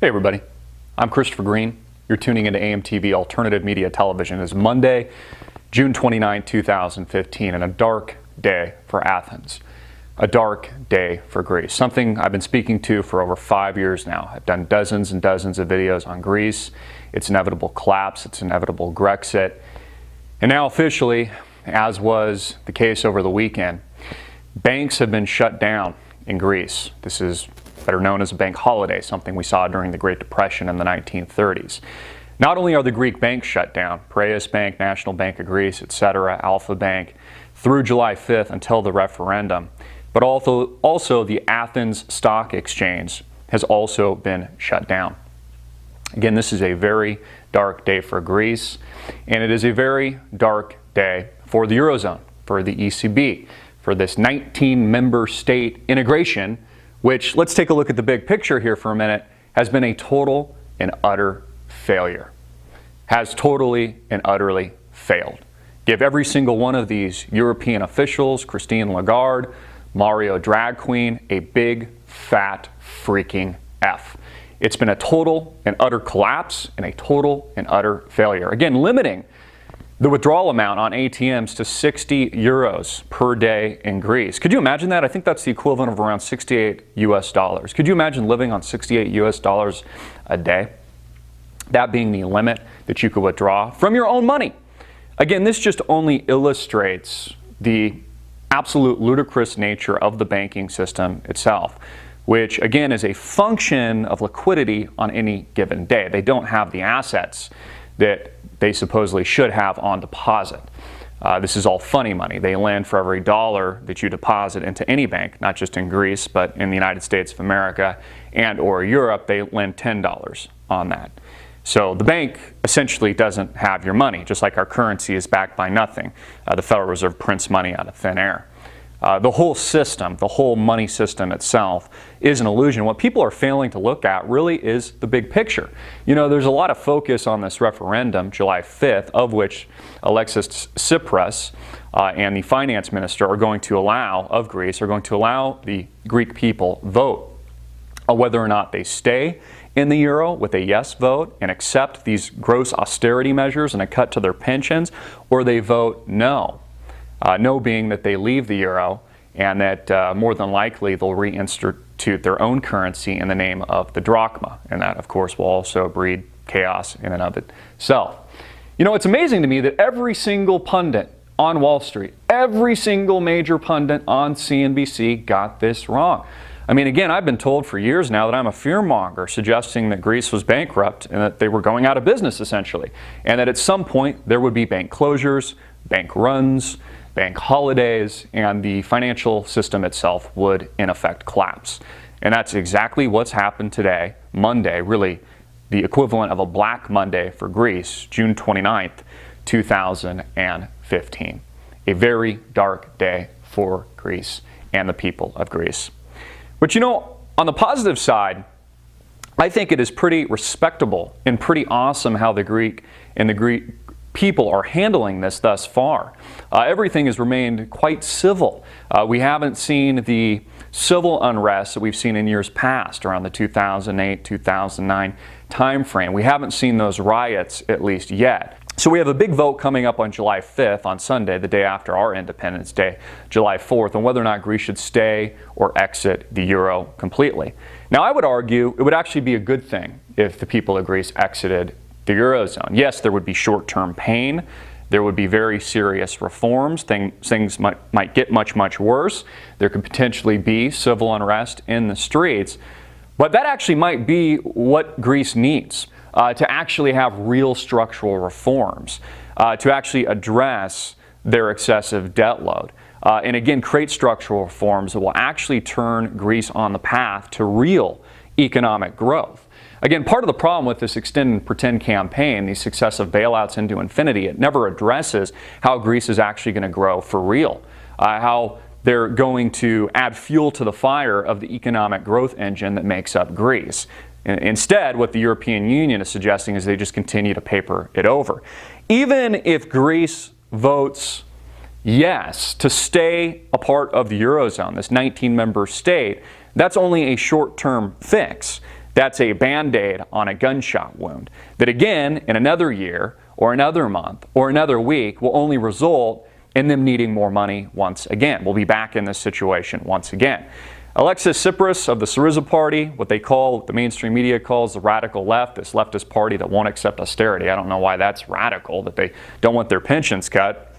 Hey everybody, I'm Christopher Green. You're tuning into AMTV Alternative Media Television. It's Monday, June 29, 2015, and a dark day for Athens. A dark day for Greece. Something I've been speaking to for over 5 years now. I've done dozens and dozens of videos on Greece, its inevitable collapse, its inevitable Grexit, and now officially, as was the case over the weekend, banks have been shut down in Greece. This is better known as a bank holiday, something we saw during the Great Depression in the 1930s. Not only are the Greek banks shut down, Piraeus Bank, National Bank of Greece, etc., Alpha Bank, through July 5th until the referendum, but also the Athens Stock Exchange has also been shut down. Again, this is a very dark day for Greece, and it is a very dark day for the Eurozone, for the ECB, for this 19-member state integration, which, let's take a look at the big picture here for a minute, has been a total and utter failure. Has totally and utterly failed. Give every single one of these European officials, Christine Lagarde, Mario Drag Queen, a big, fat, freaking F. It's been a total and utter collapse and a total and utter failure. Again, limiting the withdrawal amount on ATMs to 60 euros per day in Greece. Could you imagine that? I think that's the equivalent of around 68 US dollars. Could you imagine living on 68 US dollars a day? That being the limit that you could withdraw from your own money. Again, this just only illustrates the absolute ludicrous nature of the banking system itself, which again is a function of liquidity on any given day. They don't have the assets that they supposedly should have on deposit. This is all funny money. They lend for every dollar that you deposit into any bank, not just in Greece, but in the United States of America and or Europe, they lend $10 on that. So the bank essentially doesn't have your money, just like our currency is backed by nothing. The Federal Reserve prints money out of thin air. The whole system, the whole money system itself is an illusion. What people are failing to look at really is the big picture. You know, there's a lot of focus on this referendum, July 5th, of which Alexis Tsipras and the finance minister are going to allow, of Greece, are going to allow the Greek people vote on whether or not they stay in the euro with a yes vote and accept these gross austerity measures and a cut to their pensions, or they vote no. No being that they leave the euro and that more than likely they'll reinstitute their own currency in the name of the drachma. And that, of course, will also breed chaos in and of itself. You know, it's amazing to me that every single pundit on Wall Street, every single major pundit on CNBC got this wrong. I mean, again, I've been told for years now that I'm a fearmonger, suggesting that Greece was bankrupt and that they were going out of business, essentially, and that at some point there would be bank closures, bank runs, bank holidays, and the financial system itself would, in effect, collapse. And that's exactly what's happened today, Monday, really the equivalent of a Black Monday for Greece, June 29th, 2015. A very dark day for Greece and the people of Greece. But you know, on the positive side, I think it is pretty respectable and pretty awesome how the Greek people are handling this thus far. Everything has remained quite civil. We haven't seen the civil unrest that we've seen in years past around the 2008-2009 timeframe. We haven't seen those riots, at least yet. So we have a big vote coming up on July 5th, on Sunday, the day after our Independence Day, July 4th, on whether or not Greece should stay or exit the euro completely. Now, I would argue it would actually be a good thing if the people of Greece exited the Eurozone. Yes, there would be short-term pain. There would be very serious reforms. Things might get much worse. There could potentially be civil unrest in the streets. But that actually might be what Greece needs, to actually have real structural reforms, to actually address their excessive debt load. And again, create structural reforms that will actually turn Greece on the path to real economic growth. Again, part of the problem with this extend and pretend campaign, these successive bailouts into infinity, it never addresses how Greece is actually going to grow for real, how they're going to add fuel to the fire of the economic growth engine that makes up Greece. Instead, what the European Union is suggesting is they just continue to paper it over. Even if Greece votes yes to stay a part of the Eurozone, this 19-member state, that's only a short-term fix. That's a Band-Aid on a gunshot wound that, again, in another year or another month or another week will only result in them needing more money once again. We'll be back in this situation once again. Alexis Tsipras of the Syriza Party, what the mainstream media calls the radical left, this leftist party that won't accept austerity. I don't know why that's radical, that they don't want their pensions cut.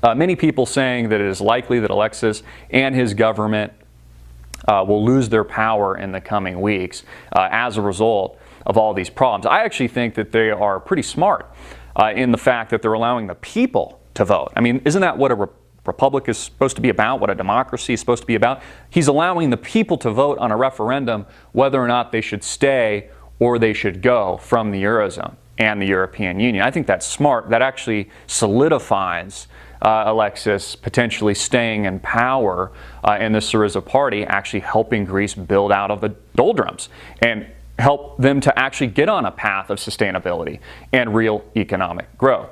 Many people saying that it is likely that Alexis and his government will lose their power in the coming weeks as a result of all these problems. I actually think that they are pretty smart in the fact that they're allowing the people to vote. I mean, isn't that what a republic is supposed to be about, what a democracy is supposed to be about? He's allowing the people to vote on a referendum whether or not they should stay or they should go from the Eurozone and the European Union. I think that's smart. That actually solidifies Alexis potentially staying in power in the Syriza party, actually helping Greece build out of the doldrums and help them to actually get on a path of sustainability and real economic growth.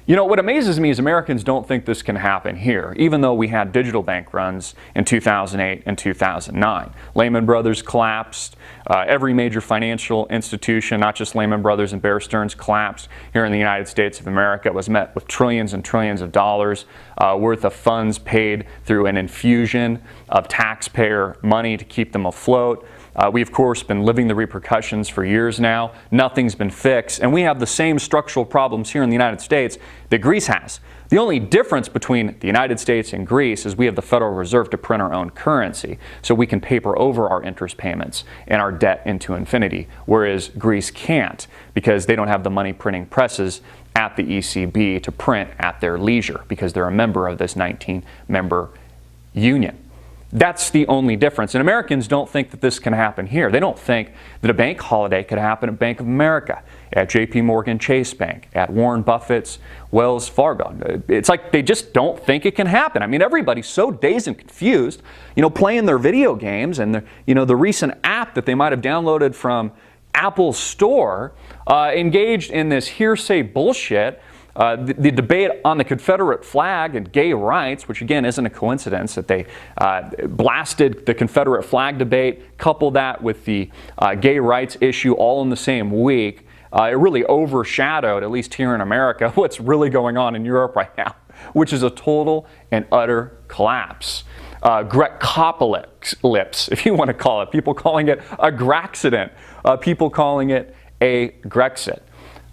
You know, what amazes me is Americans don't think this can happen here, even though we had digital bank runs in 2008 and 2009. Lehman Brothers collapsed. Every major financial institution, not just Lehman Brothers and Bear Stearns, collapsed here in the United States of America. It was met with trillions and trillions of dollars worth of funds paid through an infusion of taxpayer money to keep them afloat. We've, of course, been living the repercussions for years now. Nothing's been fixed. And we have the same structural problems here in the United States that Greece has. The only difference between the United States and Greece is we have the Federal Reserve to print our own currency, so we can paper over our interest payments and our debt into infinity, whereas Greece can't because they don't have the money printing presses at the ECB to print at their leisure because they're a member of this 19-member union. That's the only difference. And Americans don't think that this can happen here. They don't think that a bank holiday could happen at Bank of America, at JP Morgan Chase Bank, at Warren Buffett's Wells Fargo. It's like they just don't think it can happen. I mean, everybody's so dazed and confused, playing their video games and the recent app that they might have downloaded from Apple's store, engaged in this hearsay bullshit. The debate on the Confederate flag and gay rights, which again isn't a coincidence that they blasted the Confederate flag debate, coupled that with the gay rights issue all in the same week. It really overshadowed, at least here in America, what's really going on in Europe right now, which is a total and utter collapse. Grecopolis, if you want to call it. People calling it a Grexcident. People calling it a Grexit.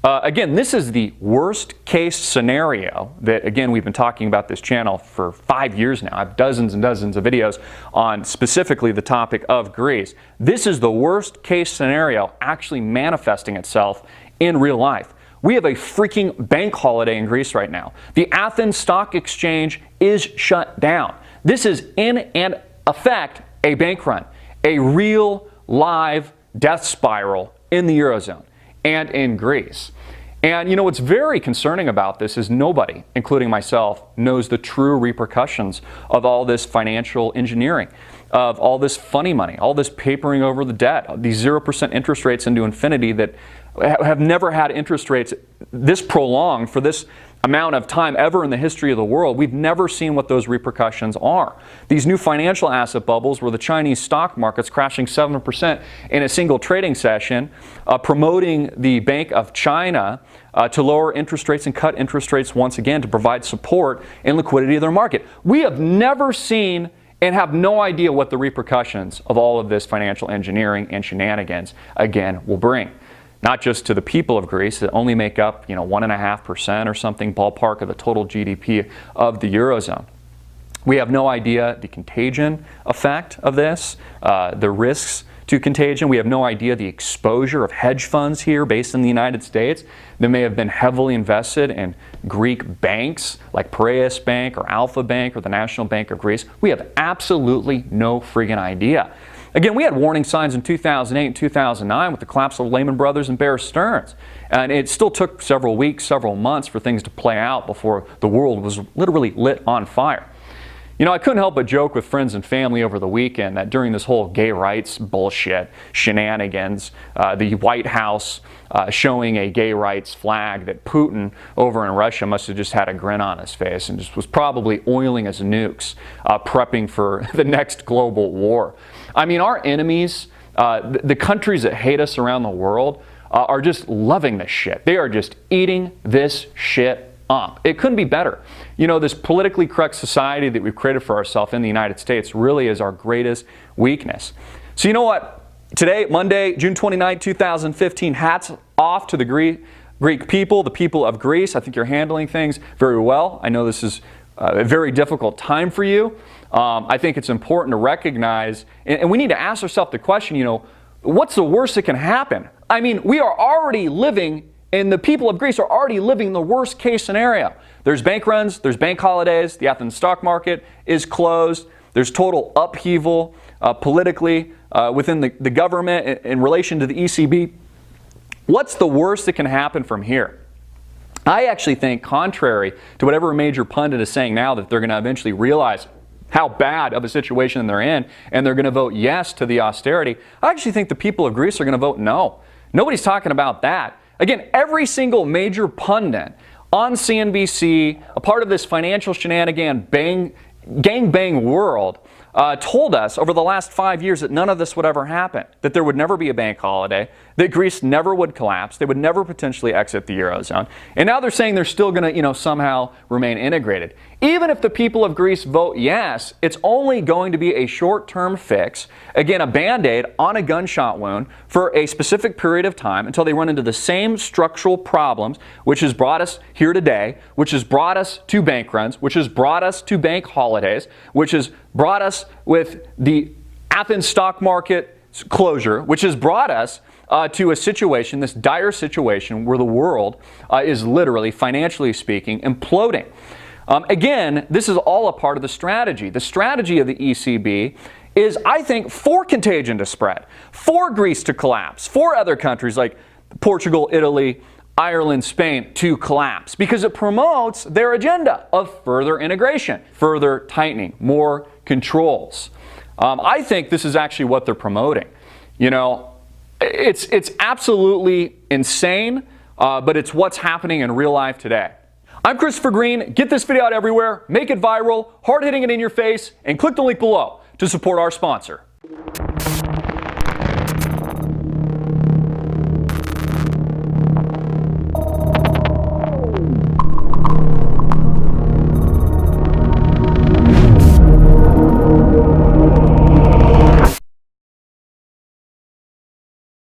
Again, this is the worst case scenario that, again, we've been talking about this channel for 5 years now. I have dozens and dozens of videos on specifically the topic of Greece. This is the worst case scenario actually manifesting itself in real life. We have a freaking bank holiday in Greece right now. The Athens Stock Exchange is shut down. This is in effect a bank run, a real live death spiral in the Eurozone and in Greece. And what's very concerning about this is nobody, including myself, knows the true repercussions of all this financial engineering, of all this funny money, all this papering over the debt, these 0% interest rates into infinity that have never had interest rates this prolonged for this amount of time ever in the history of the world. We've never seen what those repercussions are. These new financial asset bubbles where the Chinese stock market's crashing 7% in a single trading session, promoting the Bank of China to lower interest rates and cut interest rates once again to provide support and liquidity of their market. We have never seen and have no idea what the repercussions of all of this financial engineering and shenanigans, again, will bring. Not just to the people of Greece that only make up 1.5% or something ballpark of the total GDP of the Eurozone. We have no idea the contagion effect of this, the risks to contagion. We have no idea the exposure of hedge funds here based in the United States that may have been heavily invested in Greek banks like Piraeus Bank or Alpha Bank or the National Bank of Greece. We have absolutely no friggin' idea. Again, we had warning signs in 2008 and 2009 with the collapse of Lehman Brothers and Bear Stearns. And it still took several weeks, several months for things to play out before the world was literally lit on fire. I couldn't help but joke with friends and family over the weekend that during this whole gay rights bullshit, shenanigans, the White House showing a gay rights flag, that Putin over in Russia must have just had a grin on his face and just was probably oiling his nukes, prepping for the next global war. I mean, our enemies The countries that hate us around the world are just loving this shit. They are just eating this shit up. It couldn't be better. You know, this politically correct society that we've created for ourselves in the United States really is our greatest weakness. So you know what? Today, Monday, June 29, 2015, hats off to the Greek people, the people of Greece. I think you're handling things very well. I know this is a very difficult time for you. I think it's important to recognize, and we need to ask ourselves the question, you know, what's the worst that can happen? I mean, we are already living, and the people of Greece are already living the worst case scenario. There's bank runs, there's bank holidays, the Athens stock market is closed, there's total upheaval politically within the government in relation to the ECB. What's the worst that can happen from here? I actually think, contrary to whatever a major pundit is saying now, that they're going to eventually realize how bad of a situation they're in, and they're going to vote yes to the austerity. I actually think the people of Greece are going to vote no. Nobody's talking about that. Again, every single major pundit on CNBC, a part of this financial shenanigan gangbang world, told us over the last 5 years that none of this would ever happen, that there would never be a bank holiday, that Greece never would collapse, they would never potentially exit the Eurozone. And now they're saying they're still going to, somehow remain integrated. Even if the people of Greece vote yes, it's only going to be a short-term fix, again, a Band-Aid on a gunshot wound for a specific period of time until they run into the same structural problems, which has brought us here today, which has brought us to bank runs, which has brought us to bank holidays, which has brought us with the Athens stock market closure, which has brought us to a situation, this dire situation, where the world is literally, financially speaking, imploding. Again, this is all a part of the strategy. The strategy of the ECB is, I think, for contagion to spread, for Greece to collapse, for other countries like Portugal, Italy, Ireland, Spain to collapse, because it promotes their agenda of further integration, further tightening, more controls. I think this is actually what they're promoting. You know, it's absolutely insane, but it's what's happening in real life today. I'm Christopher Green. Get this video out everywhere, make it viral, hard-hitting it in your face, and click the link below to support our sponsor.